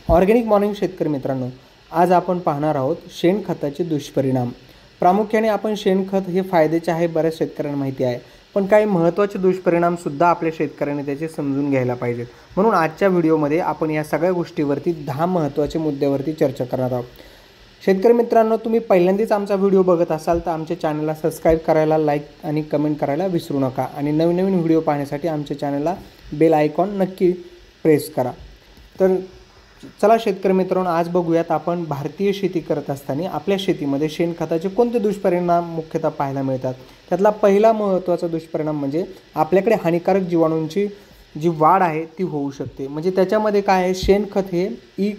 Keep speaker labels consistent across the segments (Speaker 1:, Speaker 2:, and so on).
Speaker 1: Organic morning शेतकरी मित्रांनो, आज आपण पाहणार आहोत शेणखताचे दुष्परिणाम। प्रामुख्याने आपण शेणखत हे फायद्याचे आहे बऱ्याच शेतकऱ्यांना माहिती आहे, पण काही महत्त्वाचे दुष्परिणाम सुद्धा आपल्या शेतकऱ्यांनी त्याचे समजून घ्यायला पाहिजेत। म्हणून आजच्या व्हिडिओमध्ये आपण या सगळ्या गोष्टीवरती 10 महत्त्वाच्या मुद्द्यावरती चर्चा करणार आहोत। शेतकरी मित्रांनो, तुम्ही पहिल्यांदाच आमचा व्हिडिओ बघत असाल तर आमच्या चॅनलला सबस्क्राइब करायला, लाईक आणि कमेंट करायला विसरू नका आणि नवीन व्हिडिओ पाहण्यासाठी आमच्या चॅनलला बेल आयकॉन नक्की प्रेस करा। तर चला शेतकरी मित्रांनो, आज बघूयात आपण भारतीय शेती करत असताना आपल्या शेतीमध्ये शेणखताचे कोणते दुष्परिणाम मुख्यतः पाहायला मिळतात। त्यातला पहिला महत्त्वाचा दुष्परिणाम म्हणजे आपल्याकडे हानिकारक जीवाणूंची जी वाढ आहे ती होऊ शकते। म्हणजे त्याच्यामध्ये काय आहे, शेणखत हे ई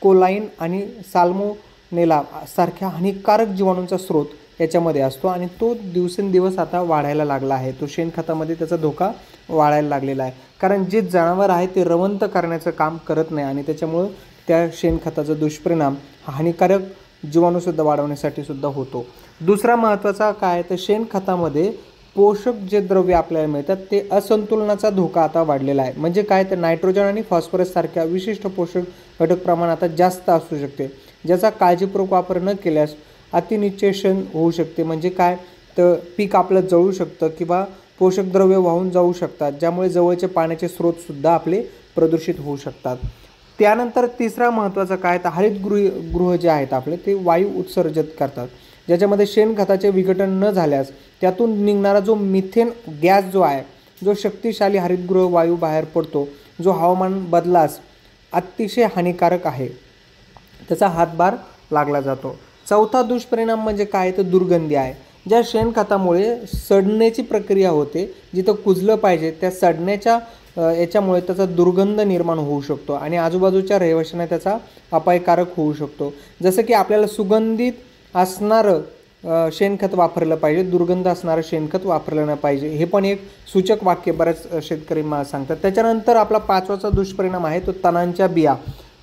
Speaker 1: कोलाइन आणि साल्मोनेला सारख्या हानिकारक जीवाणूंचा स्रोत याच्यामध्ये असतो आणि तो दिवसेंदिवस आता वाढायला लागला आहे। तो शेणखतामध्ये त्याचा धोका वाढायला लागलेला आहे, कारण जे जनावर आहे ते रवंथ करण्याचं काम करत नाही आणि त्याच्यामुळं त्या शेणखताचा दुष्परिणाम हानिकारक जीवाणूसुद्धा वाढवण्यासाठी सुद्धा होतो। दुसरा महत्त्वाचा काय तर शेणखतामध्ये पोषक जे द्रव्य आपल्याला मिळतात ते असंतुलनाचा धोका आता वाढलेला आहे। म्हणजे काय तर नायट्रोजन आणि फॉस्फरस सारख्या विशिष्ट पोषक घटक प्रमाण आता जास्त असू शकते, ज्याचा काळजीपूर्वक वापर न केल्यास अतिनिचेशन होऊ शकते। म्हणजे काय तर पीक आपलं जळू शकतं किंवा पोषक द्रव्य वाहून जाऊ शकतात, ज्यामुळे जवळचे पाण्याचे स्रोतसुद्धा आपले प्रदूषित होऊ शकतात। त्यानंतर तिसरा महत्त्वाचा काय तर हरितगृह जे आहेत आपले ते वायू उत्सर्जित करतात, ज्याच्यामध्ये शेणखताचे विघटन न झाल्यास त्यातून निघणारा जो मिथेन गॅस जो आहे, जो शक्तिशाली हरितगृह वायू बाहेर पडतो, जो हवामान बदलास अतिशय हानिकारक आहे, त्याचा हातभार लागला जातो। चौथा दुष्परिणाम म्हणजे काय तर दुर्गंधी आहे। ज्या शेणखतामुळे सडण्याची प्रक्रिया होते, जिथं कुजलं पाहिजे त्या सडण्याच्या याच्यामुळे त्याचा दुर्गंध निर्माण होऊ शकतो आणि आजूबाजूच्या रहिवाशांना त्याचा अपायकारक होऊ शकतो। जसं की आपल्याला सुगंधित असणारं शेणखत वापरलं पाहिजे, दुर्गंध असणारं शेणखत वापरलं नाही पाहिजे, हे पण एक सूचक वाक्य बऱ्याच शेतकरी मला सांगतात। त्याच्यानंतर आपला पाचवाचा दुष्परिणाम आहे तो तणांच्या बिया।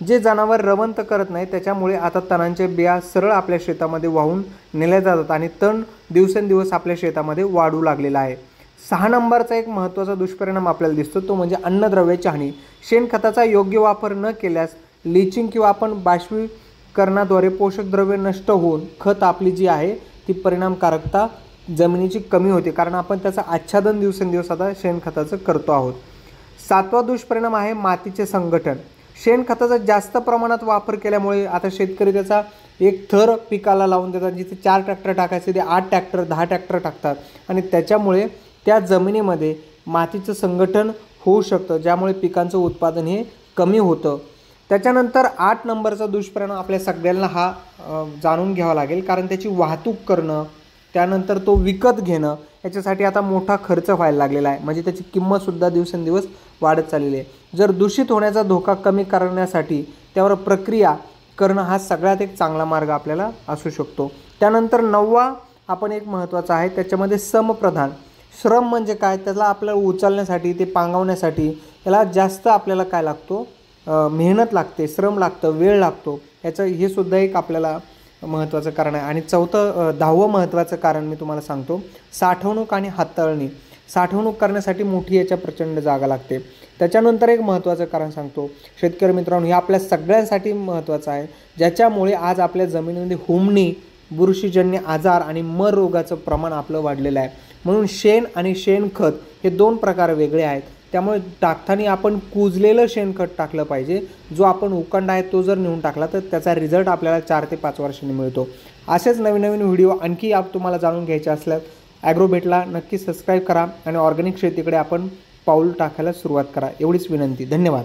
Speaker 1: जे जनावर रवंथ करत नाही त्याच्यामुळे आता तणांच्या बिया सरळ आपल्या शेतामध्ये वाहून नेल्या जातात आणि तण दिवसेंदिवस आपल्या शेतामध्ये वाढू लागलेला आहे। 6 नंबरचा एक महत्त्वाचा दुष्परिणाम आपल्याला दिसतो तो म्हणजे अन्नद्रव्याची हानी। शेणखताचा योग्य वापर न केल्यास लिचिंग किंवा आपण बाष्पीकरणाद्वारे पोषक द्रव्ये नष्ट होऊन खत आपली जी आहे ती परिणामकारकता जमिनीची कमी होते, कारण आपण त्याचं आच्छादन दिवसेंदिवस आता शेणखताचं करतो आहोत। 7वा दुष्परिणाम आहे मातीचे संघटन। शेणखताचा जास्त प्रमाणात वापर केल्यामुळे आता शेतकरी त्याचा एक थर पिकाला लावून देतात, जिथे 4 ट्रॅक्टर टाकायचे ते 8 ट्रॅक्टर 10 ट्रॅक्टर टाकतात आणि त्याच्यामुळे त्या जमिनीमध्ये मातीचं संघटन होऊ शकतं, ज्यामुळे पिकांचं उत्पादन हे कमी होतं। त्याच्यानंतर 8 नंबरचा दुष्परिणाम आपल्या सगळ्यांना हा जाणून घ्यावा लागेल, कारण त्याची वाहतूक करणं, त्यानंतर तो विकत घेणं याच्यासाठी आता मोठा खर्च व्हायला लागलेला आहे। म्हणजे त्याची किंमतसुद्धा दिवसेंदिवस वाढत चाललेली आहे। जर दूषित होण्याचा धोका कमी करण्यासाठी त्यावर प्रक्रिया करणं हा सगळ्यात एक चांगला मार्ग आपल्याला असू शकतो। त्यानंतर 9वा आपण एक महत्त्वाचा आहे, त्याच्यामध्ये समप्रधान श्रम। म्हणजे काय, त्याला आपल्याला उचलण्यासाठी ते पांगवण्यासाठी याला जास्त आपल्याला काय लागतो, मेहनत लागते, श्रम लागतं, वेळ लागतो। याचं हे सुद्धा एक आपल्याला महत्त्वाचं कारण आहे। आणि 10वं महत्त्वाचं कारण मी तुम्हाला सांगतो, साठवणूक आणि हाताळणी। साठवणूक करण्यासाठी मोठी याच्या प्रचंड जागा लागते। त्याच्यानंतर एक महत्त्वाचं कारण सांगतो शेतकरी मित्रांनो, हे आपल्या सगळ्यांसाठी महत्त्वाचं आहे, ज्याच्यामुळे आज आपल्या जमिनीमध्ये हुमणी, बुरशीजन्य आजार आणि मर रोगाचं प्रमाण आपलं वाढलेलं आहे। म्हणून शेण आणि शेणखत हे 2 प्रकार वेगळे आहेत, त्यामुळे टाकताना आपण कुजलेलं शेणखत टाकलं पाहिजे। जो आपण उकंड आहे तो जर नेऊन टाकला तर त्याचा रिझल्ट आपल्याला 4 ते 5 वर्षांनी मिळतो। असेच नवीन व्हिडिओ आणखी तुम्हाला जाणून घ्यायचे असल्यास ॲग्रोबेटला नक्की सबस्क्राईब करा आणि ऑर्गॅनिक शेतीकडे आपण पाऊल टाकायला सुरुवात करा, एवढीच विनंती। धन्यवाद।